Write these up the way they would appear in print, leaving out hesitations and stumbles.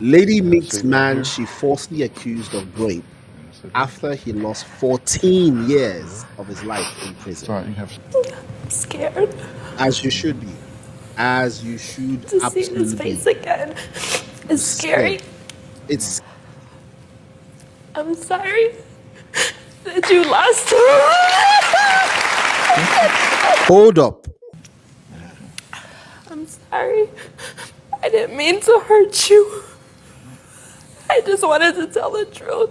Lady meets man she falsely accused of rape after he lost 14 years of his life in prison. Sorry, you have. I'm scared As you should be. As you should to see absolutely his face be. again. It's scary. It's I'm sorry that you lost him. hold up. I'm sorry. I didn't mean to hurt you. I just wanted to tell the truth.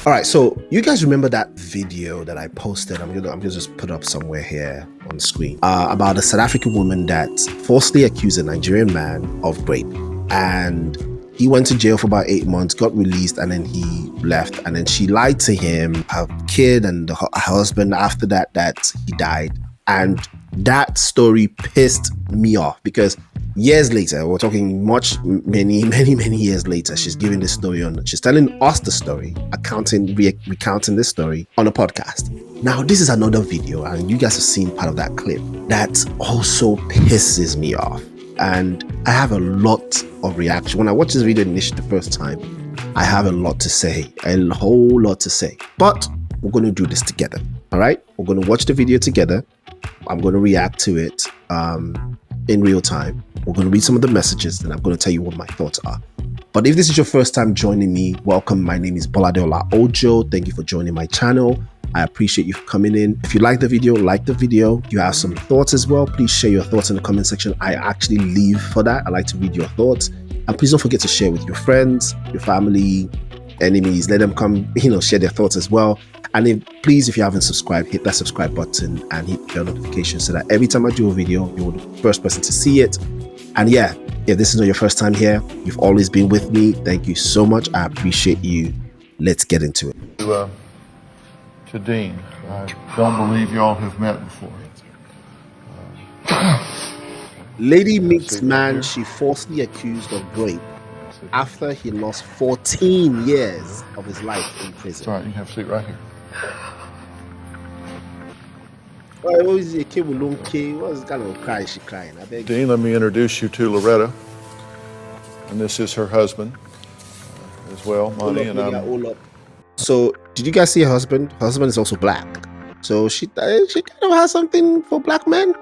All right, so you guys remember that video that I posted? I'm gonna just put up somewhere here on the screen about a South African woman that falsely accused a Nigerian man of rape, and he went to jail for about 8 months, got released, and then he left. And then she lied to him, her kid, and her husband. After that he died, and that story pissed me off because years later, we're talking many years later, she's giving this story on, she's telling us the story, recounting this story on a podcast. Now, this is another video, and you guys have seen part of that clip that also pisses me off. And I have a lot of reaction. When I watched this video initially the first time, I have a lot to say, a whole lot to say. But we're going to do this together, all right? We're going to watch the video together. I'm going to react to it in real time. We're going to read some of the messages, and I'm going to tell you what my thoughts are. But if this is your first time joining me, welcome. My name is Bolade Ojo. Thank you for joining my channel. I appreciate you coming in. If you like the video, like the video. You have some thoughts as well, please share your thoughts in the comment section. I actually live for that. I like to read your thoughts. And please don't forget to share with your friends, your family, enemies. Let them come, share their thoughts as well. And please, if you haven't subscribed, hit that subscribe button and hit the notification so that every time I do a video, you're the first person to see it. And yeah, if this is not your first time here, you've always been with me. Thank you so much. I appreciate you. Let's get into it. To Dean, I don't believe y'all have met before. Lady meets man she falsely accused of rape after he lost 14 years of his life in prison. Sorry, you have a seat right here. What is it? What's kind of cry she crying? I beg. Dean, let me introduce you to Loretta, and this is her husband as well, Monty, and I'm. So, did you guys see her husband? Her husband is also black. So she kind of has something for black men.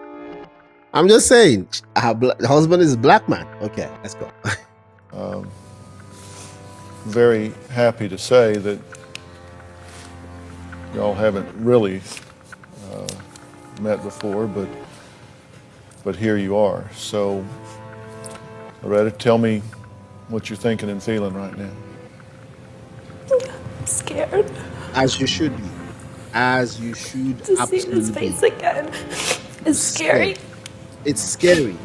I'm just saying, her husband is a black man. Okay, let's go. Very happy to say that y'all haven't really met before, but here you are. So, Loretta, tell me what you're thinking and feeling right now. I'm scared As you should be. As you should to see absolutely his face be. again. It's scary. It's scary.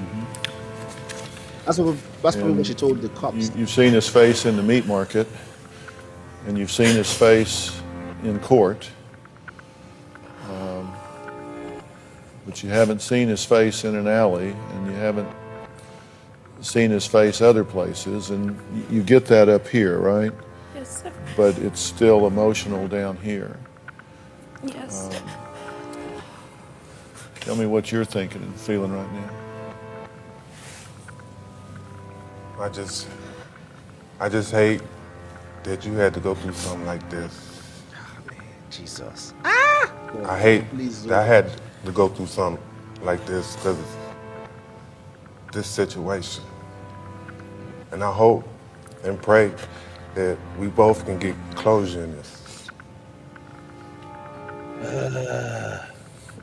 That's probably what she told the cops. You've seen his face in the meat market, and you've seen his face in court, but you haven't seen his face in an alley, and you haven't seen his face other places, and you get that up here, right? Yes, sir. But it's still emotional down here. Yes. Tell me what you're thinking and feeling right now. I just hate that you had to go through something like this. Oh, man, Jesus. I hate that I had to go through something like this because of this situation. And I hope and pray that we both can get closure in this.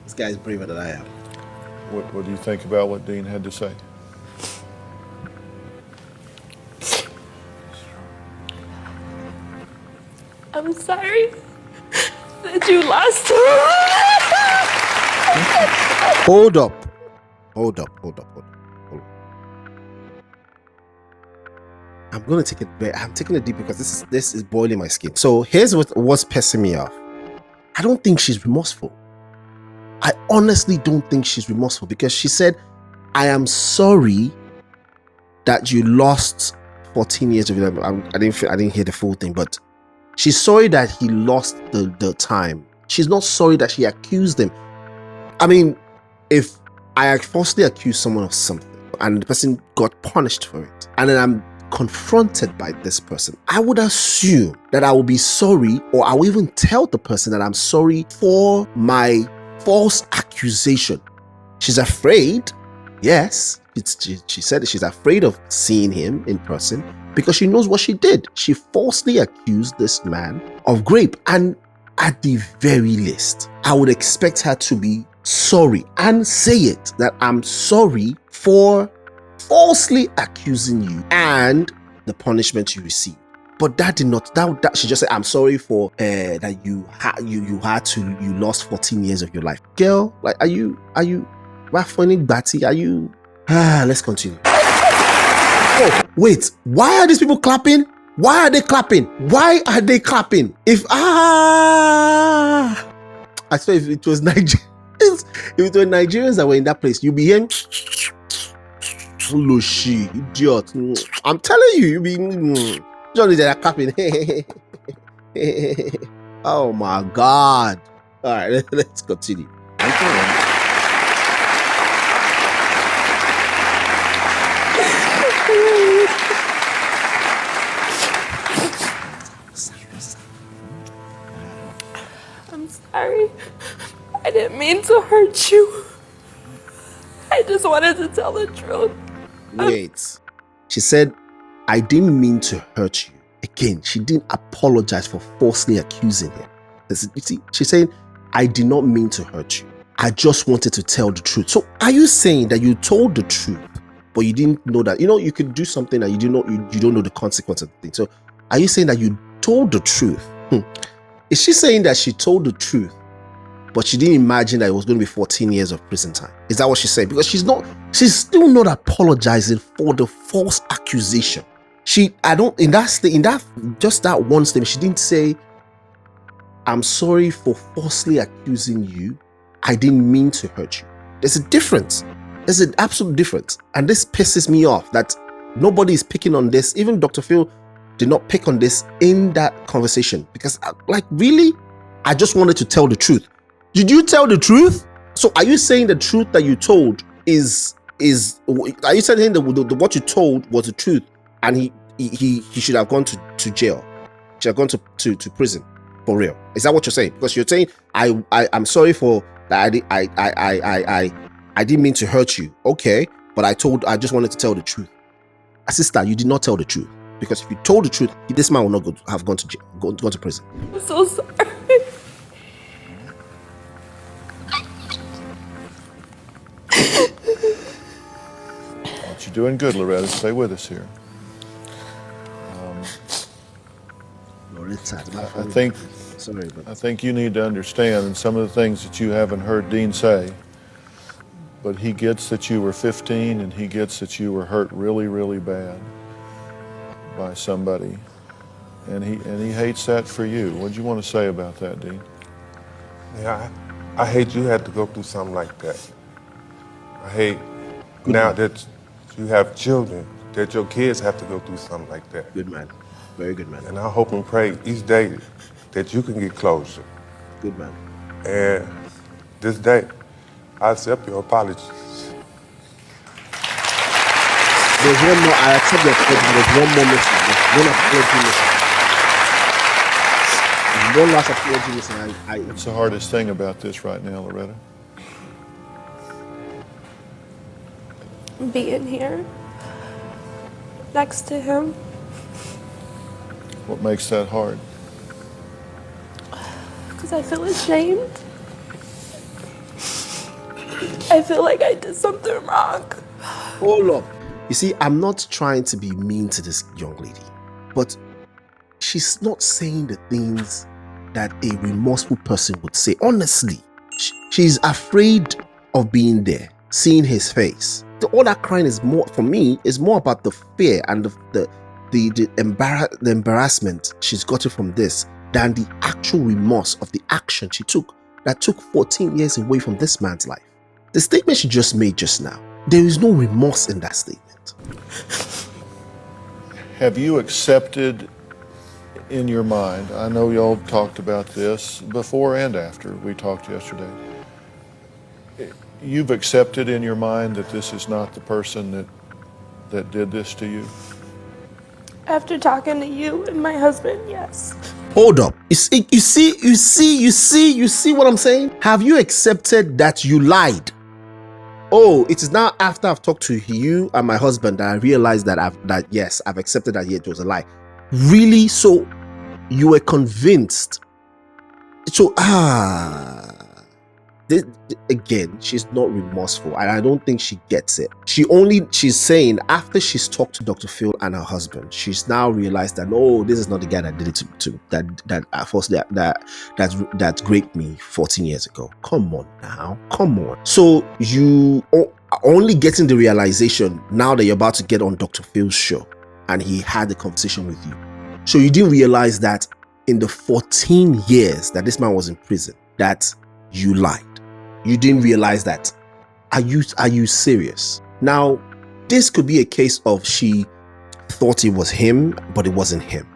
This guy's braver than I am. What do you think about what Dean had to say? I'm sorry that you lost him. Hold up. I'm taking it deep because this is boiling my skin. So here's what's pissing me off. I don't think she's remorseful. I honestly don't think she's remorseful because she said, I am sorry that you lost 14 years of your life. I didn't hear the full thing, but She's sorry that he lost the time. She's not sorry that she accused him. I mean, if I falsely accuse someone of something and the person got punished for it, and then I'm confronted by this person, I would assume that I will be sorry, or I will even tell the person that I'm sorry for my false accusation. She's afraid. Yes, she said that she's afraid of seeing him in person because she knows what she did. She falsely accused this man of rape, and at the very least, I would expect her to be sorry and say it, that I'm sorry for falsely accusing you and the punishment you received. But that did not, that she just said, I'm sorry for that you lost 14 years of your life. Girl, like, are you funny batty? Are you, let's continue. Oh, wait, why are these people clapping? Why are they clapping? Why are they clapping? I swear, if it was Nigerians, if it were Nigerians that were in that place, you'd be hearing, Lushi, idiot. I'm telling you, you'll be, Johnny, they're clapping. Oh my God. All right, let's continue. I'm sorry. I didn't mean to hurt you. I just wanted to tell the truth. Wait. She said, I didn't mean to hurt you. Again, she didn't apologize for falsely accusing him. You see, she's saying, I did not mean to hurt you. I just wanted to tell the truth. So are you saying that you told the truth, but you didn't know that, you could do something that you don't know the consequence of the thing. So are you saying that you told the truth? Is she saying that she told the truth, but she didn't imagine that it was going to be 14 years of prison time? Is that what she's saying? Because she's still not apologizing for the false accusation. Just that one statement, she didn't say, I'm sorry for falsely accusing you. I didn't mean to hurt you. There's a difference. There's an absolute difference. And this pisses me off that nobody is picking on this. Even Dr. Phil did not pick on this in that conversation. Because, like, really? I just wanted to tell the truth. Did you tell the truth? So are you saying the truth that you told are you saying that what you told was the truth, and he should have gone to jail? Should have gone to prison for real? Is that what you're saying? Because you're saying I'm sorry for that. I didn't mean to hurt you. Okay, but I just wanted to tell the truth. Sister, you did not tell the truth, because if you told the truth, this man will not have gone to jail, gone to prison. I'm so sorry. You're doing good, Loretta. Stay with us here. I think you need to understand, and some of the things that you haven't heard Dean say, but he gets that you were 15, and he gets that you were hurt really, really bad by somebody, and he hates that for you. What do you want to say about that, Dean? Yeah, I hate you had to go through something like that. I hate now that you have children, that your kids have to go through something like that. Good man. Very good man. And I hope and pray each day that you can get closure. Good man. And this day, I accept your apologies. There's one more. I accept your apology. There's one more missing. There's one apology missing. There's one last apology missing. What's the hardest thing about this right now, Loretta? Being here next to him. What makes that hard? Because I feel ashamed. I feel like I did something wrong. Hold up. You see, I'm not trying to be mean to this young lady, but she's not saying the things that a remorseful person would say. Honestly, she's afraid of being there, seeing his face. All that crying is more, for me, is more about the fear and the embarrassment she's gotten from this than the actual remorse of the action she took that took 14 years away from this man's life. The statement she just made just now, there is no remorse in that statement. Have you accepted in your mind, I know y'all talked about this before and after we talked yesterday. You've accepted in your mind that this is not the person that did this to you? After talking to you and my husband, yes. Hold up. You see what I'm saying? Have you accepted that you lied? Oh, it is now after I've talked to you and my husband that I realized that yes, I've accepted that it was a lie. Really? So you were convinced? So again, she's not remorseful, and I don't think she gets it. She's saying after she's talked to Dr. Phil and her husband, she's now realized that this is not the guy that did it that raped me 14 years ago. Come on now, come on. So you are only getting the realization now that you're about to get on Dr. Phil's show, and he had a conversation with you. So you didn't realize that in the 14 years that this man was in prison, that you lied. You didn't realize that. Are you serious? Now, this could be a case of she thought it was him, but it wasn't him,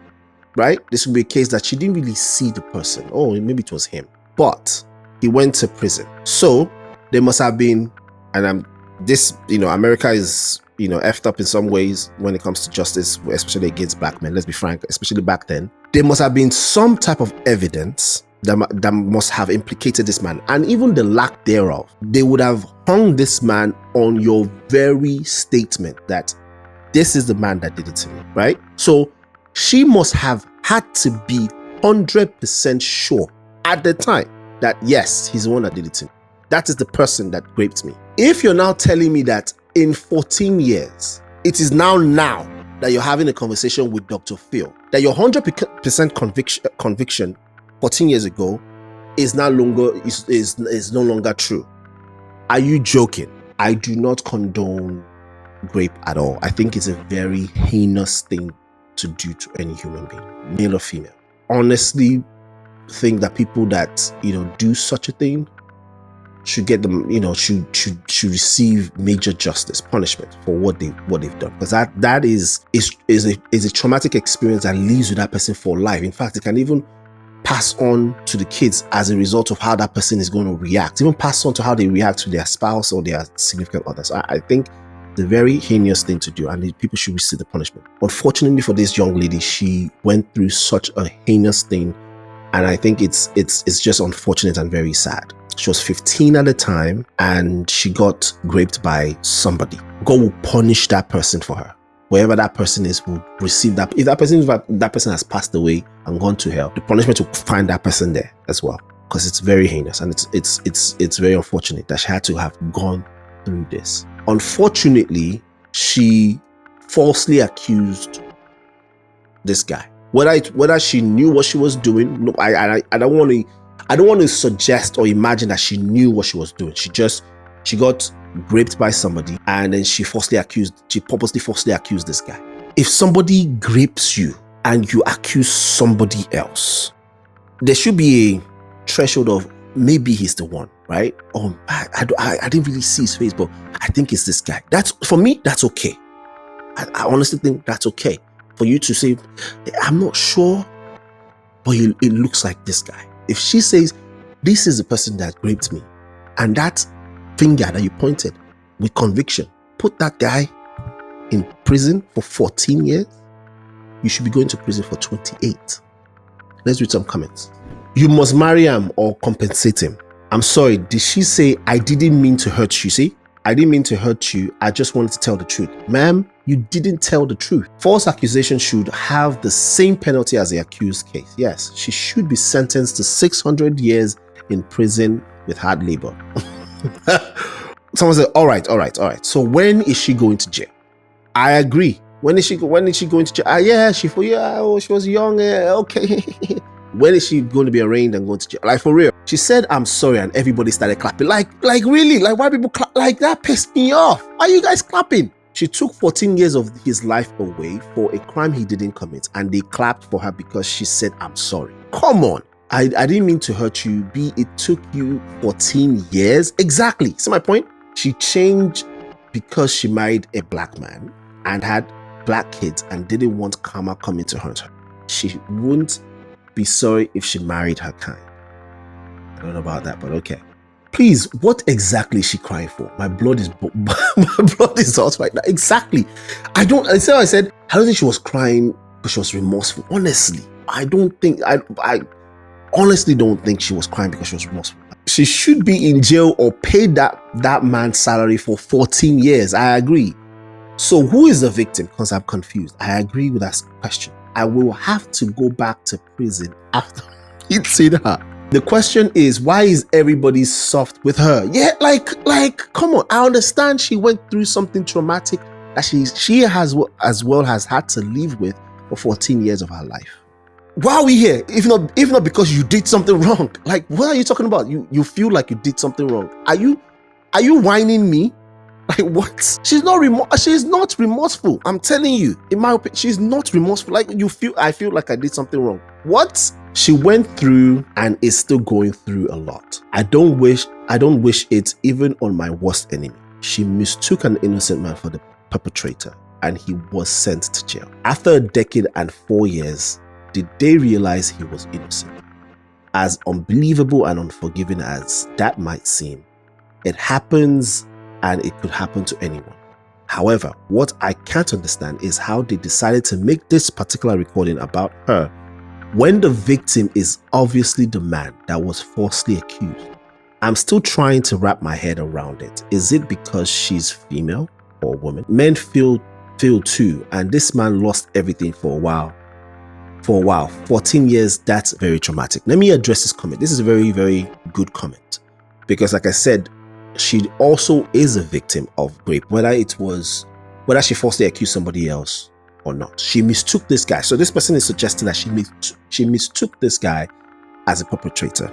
right? This would be a case that she didn't really see the person. Oh, maybe it was him, but he went to prison. So there must have been, and America is, effed up in some ways when it comes to justice, especially against black men. Let's be frank, especially back then. There must have been some type of evidence that must have implicated this man, and even the lack thereof. They would have hung this man on your very statement that this is the man that did it to me, right? So she must have had to be 100% sure at the time that yes, he's the one that did it to me. That is the person that raped me. If you're now telling me that in 14 years, it is now that you're having a conversation with Dr. Phil, that your 100% conviction 14 years ago is no longer true. Are you joking? I do not condone rape at all. I think it's a very heinous thing to do to any human being, male or female. Honestly, think that people that do such a thing should get them, should receive major justice, punishment for what they've done, because that is a traumatic experience that lives with that person for life. In fact, it can even pass on to the kids as a result of how that person is going to react, even pass on to how they react to their spouse or their significant others. I think the very heinous thing to do, and the people should receive the punishment. Unfortunately for this young lady, she went through such a heinous thing, and I think it's just unfortunate and very sad. She was 15 at the time, and she got raped by somebody. God will punish that person for her. Wherever that person is will receive that. If that person has passed away and gone to hell, the punishment will find that person there as well, because it's very heinous, and it's very unfortunate that she had to have gone through this. Unfortunately, she falsely accused this guy. Whether she knew what she was doing, no, I don't want to suggest or imagine that she knew what she was doing. She got raped by somebody, and then she purposely falsely accused this guy. If somebody rapes you and you accuse somebody else, there should be a threshold of maybe he's the one, right? Oh, I didn't really see his face, but I think it's this guy. For me, that's okay. I honestly think that's okay for you to say, I'm not sure, but it looks like this guy. If she says, this is the person that raped me, and that finger that you pointed with conviction put that guy in prison for 14 years, you should be going to prison for 28. Let's read some comments. You must marry him or compensate him. I'm sorry, did she say, I didn't mean to hurt you? See, I didn't mean to hurt you. I just wanted to tell the truth. Ma'am, you didn't tell the truth. False accusation should have the same penalty as the accused case. Yes, she should be sentenced to 600 years in prison with hard labor. Someone said, all right. So when is she going to jail? I agree. When is she going to jail? She was young. Okay. When is she going to be arraigned and going to jail? Like, for real. She said, I'm sorry, and everybody started clapping. Like really? Like, why people clap? Like, that pissed me off. Why are you guys clapping? She took 14 years of his life away for a crime he didn't commit, and they clapped for her because she said, I'm sorry. Come on. I didn't mean to hurt you. It took you 14 years. Exactly. See my point? She changed because she married a black man and had black kids and didn't want karma coming to hurt her. she wouldn't be sorry if she married her kind. I don't know about that, but okay. Please, what exactly is she crying for? My blood is hot right now. Exactly. I don't think she was crying because she was remorseful. Honestly, I honestly don't think she was crying because she was remorseful. She should be in jail or pay that man's salary for 14 years. I agree. So who is the victim? Because I'm confused. I agree with that question. I will have to go back to prison after hitting her. The question is, why is everybody soft with her? Yeah, like, come on. I understand she went through something traumatic that she has as well has had to live with for 14 years of her life. Why are we here? If not because you did something wrong. Like, what are you talking about? You feel like you did something wrong. Are you whining me? Like, what? She's not remorseful. I'm telling you, in my opinion, she's not remorseful. Like, I feel like I did something wrong. What? She went through and is still going through a lot. I don't wish it even on my worst enemy. She mistook an innocent man for the perpetrator and he was sent to jail. After a decade and 4 years, did they realize he was innocent? As unbelievable and unforgiving as that might seem, it happens and it could happen to anyone. However, what I can't understand is how they decided to make this particular recording about her when the victim is obviously the man that was falsely accused. I'm still trying to wrap my head around it. Is it because she's female or woman? Men feel too, and this man lost everything for a while. 14 years, that's very traumatic. Let me address this comment. This is a very, very good comment because, like I said, she also is a victim of rape, whether she falsely accused somebody else or not. She mistook this guy. So this person is suggesting that she mistook this guy as a perpetrator.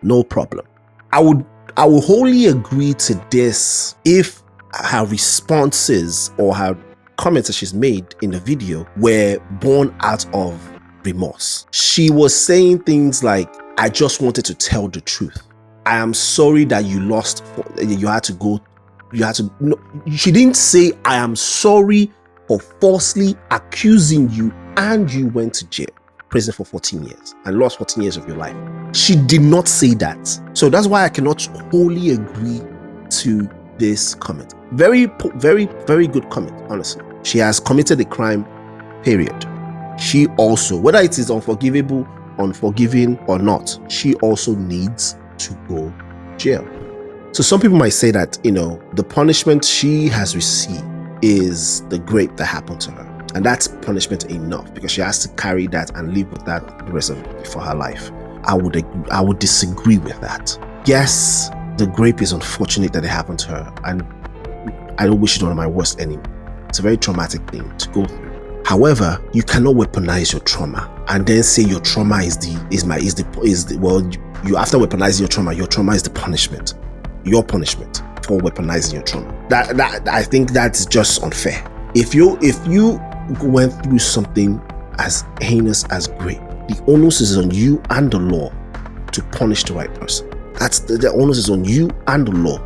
No problem. I will wholly agree to this if her responses or her comments that she's made in the video were born out of remorse. She was saying things like, I just wanted to tell the truth. I am sorry that you lost, no, she didn't say, I am sorry for falsely accusing you and you went to jail, prison for 14 years and lost 14 years of your life. She did not say that. So that's why I cannot wholly agree to this comment. Very, very, very good comment, honestly. She has committed a crime, period. She also, whether it is unforgiving or not, she also needs to go to jail. So some people might say that, the punishment she has received is the rape that happened to her. And that's punishment enough because she has to carry that and live with that the rest of it for her life. I would disagree with that. Yes, the rape is unfortunate that it happened to her, and I don't wish it on my worst enemy. It's a very traumatic thing to go through. However, you cannot weaponize your trauma and then say your trauma after weaponizing your trauma is the punishment. Your punishment for weaponizing your trauma. That I think that's just unfair. If you went through something as heinous as rape, the onus is on you and the law to punish the right person. That's the onus is on you and the law.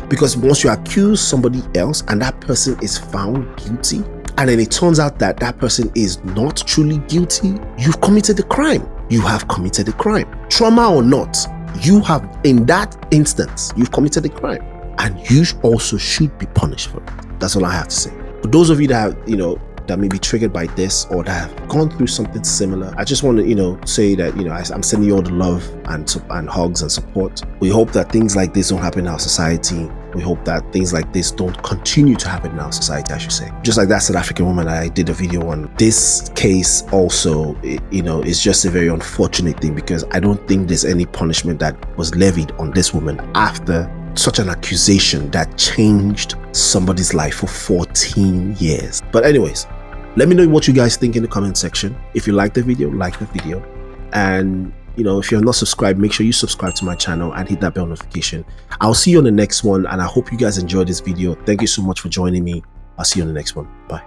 Because once you accuse somebody else and that person is found guilty, and then it turns out that that person is not truly guilty, you've committed the crime. You have committed the crime. Trauma or not, you have, in that instance, you've committed the crime. And you also should be punished for it. That's all I have to say. For those of you that have, that may be triggered by this or that have gone through something similar, I just want to, say that, I'm sending you all the love and hugs and support. We hope that things like this don't happen in our society. We hope that things like this don't continue to happen in our society, I should say. Just like that South African woman I did a video on. This case also, is just a very unfortunate thing because I don't think there's any punishment that was levied on this woman after such an accusation that changed somebody's life for 14 years. But anyways, let me know what you guys think in the comment section. If you like the video, and if you're not subscribed, make sure you subscribe to my channel and hit that bell notification. I'll see you on the next one, and I hope you guys enjoyed this video. Thank you so much for joining me. I'll see you on the next one. Bye.